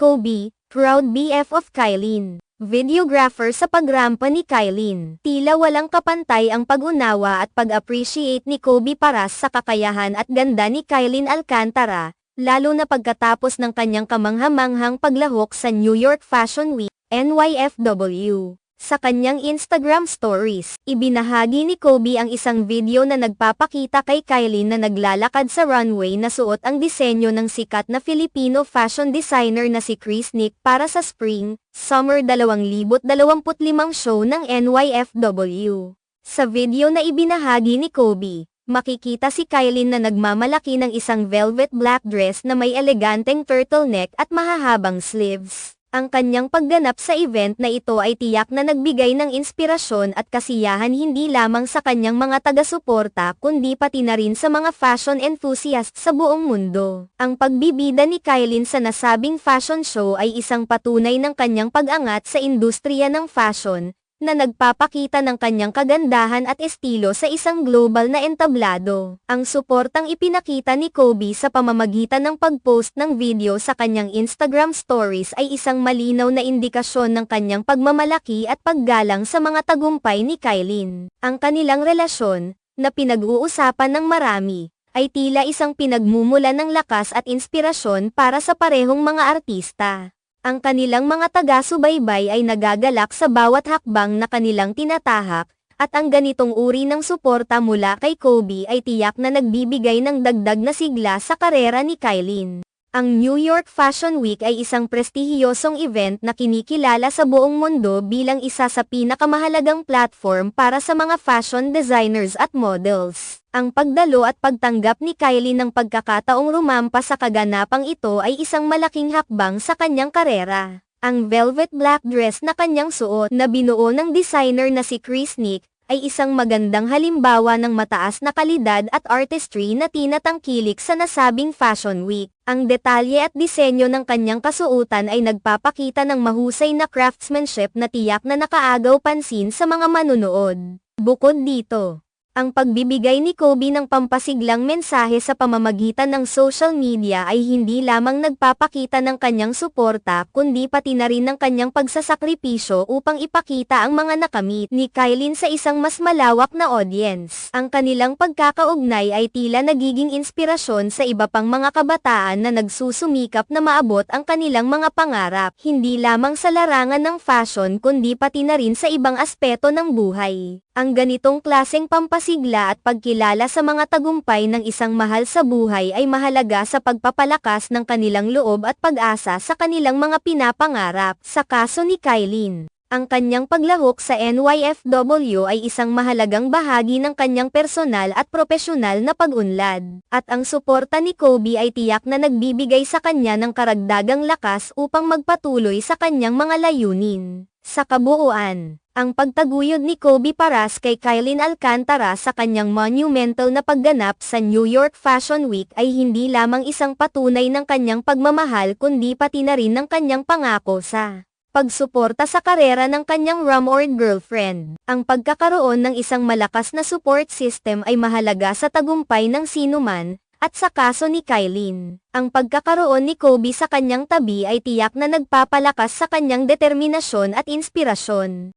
Kobe, proud BF of Kylin. Videographer sa pagrampa ni Kylin. Tila walang kapantay ang pag-unawa at pag-appreciate ni Kobe Paras sa kakayahan at ganda ni Kylin Alcantara, lalo na pagkatapos ng kanyang kamanghamanghang paglahok sa New York Fashion Week, NYFW. Sa kanyang Instagram stories, ibinahagi ni Kobe ang isang video na nagpapakita kay Kylin na naglalakad sa runway na suot ang disenyo ng sikat na Filipino fashion designer na si Chris Nick para sa Spring/Summer 2025 show ng NYFW. Sa video na ibinahagi ni Kobe, makikita si Kylin na nagmamalaki ng isang velvet black dress na may eleganteng turtleneck at mahahabang sleeves. Ang kanyang pagganap sa event na ito ay tiyak na nagbigay ng inspirasyon at kasiyahan hindi lamang sa kanyang mga taga-suporta kundi pati na rin sa mga fashion enthusiasts sa buong mundo. Ang pagbibida ni Kylin sa nasabing fashion show ay isang patunay ng kanyang pag-angat sa industriya ng fashion, na nagpapakita ng kanyang kagandahan at estilo sa isang global na entablado. Ang suportang ipinakita ni Kobe sa pamamagitan ng pag-post ng video sa kanyang Instagram stories ay isang malinaw na indikasyon ng kanyang pagmamalaki at paggalang sa mga tagumpay ni Kylin. Ang kanilang relasyon, na pinag-uusapan ng marami, ay tila isang pinagmumulan ng lakas at inspirasyon para sa parehong mga artista. Ang kanilang mga taga-subaybay ay nagagalak sa bawat hakbang na kanilang tinatahak, at ang ganitong uri ng suporta mula kay Kobe ay tiyak na nagbibigay ng dagdag na sigla sa karera ni Kylin. Ang New York Fashion Week ay isang prestihiyosong event na kinikilala sa buong mundo bilang isa sa pinakamahalagang platform para sa mga fashion designers at models. Ang pagdalo at pagtanggap ni Kylin ng pagkakataong rumampa sa kaganapang ito ay isang malaking hakbang sa kanyang karera. Ang velvet black dress na kanyang suot na binuo ng designer na si Chris Nick ay isang magandang halimbawa ng mataas na kalidad at artistry na tinatangkilik sa nasabing Fashion Week. Ang detalye at disenyo ng kanyang kasuotan ay nagpapakita ng mahusay na craftsmanship na tiyak na nakaagaw pansin sa mga manunood. Bukod dito, ang pagbibigay ni Kobe ng pampasiglang mensahe sa pamamagitan ng social media ay hindi lamang nagpapakita ng kanyang suporta kundi pati na rin ng kanyang pagsasakripisyo upang ipakita ang mga nakamit ni Kylin sa isang mas malawak na audience. Ang kanilang pagkakaugnay ay tila nagiging inspirasyon sa iba pang mga kabataan na nagsusumikap na maabot ang kanilang mga pangarap, hindi lamang sa larangan ng fashion kundi pati na rin sa ibang aspeto ng buhay. Ang ganitong klaseng pampasigla at pagkilala sa mga tagumpay ng isang mahal sa buhay ay mahalaga sa pagpapalakas ng kanilang loob at pag-asa sa kanilang mga pinapangarap. Sa kaso ni Kylin, ang kanyang paglahok sa NYFW ay isang mahalagang bahagi ng kanyang personal at propesyonal na pag-unlad. At ang suporta ni Kobe ay tiyak na nagbibigay sa kanya ng karagdagang lakas upang magpatuloy sa kanyang mga layunin. Sa kabuuan, ang pagtaguyod ni Kobe Paras kay Kylin Alcantara sa kanyang monumental na pagganap sa New York Fashion Week ay hindi lamang isang patunay ng kanyang pagmamahal kundi pati na rin ng kanyang pangako sa pagsuporta sa karera ng kanyang rumored girlfriend. Ang pagkakaroon ng isang malakas na support system ay mahalaga sa tagumpay ng sinuman, at sa kaso ni Kylin, ang pagkakaroon ni Kobe sa kanyang tabi ay tiyak na nagpapalakas sa kanyang determinasyon at inspirasyon.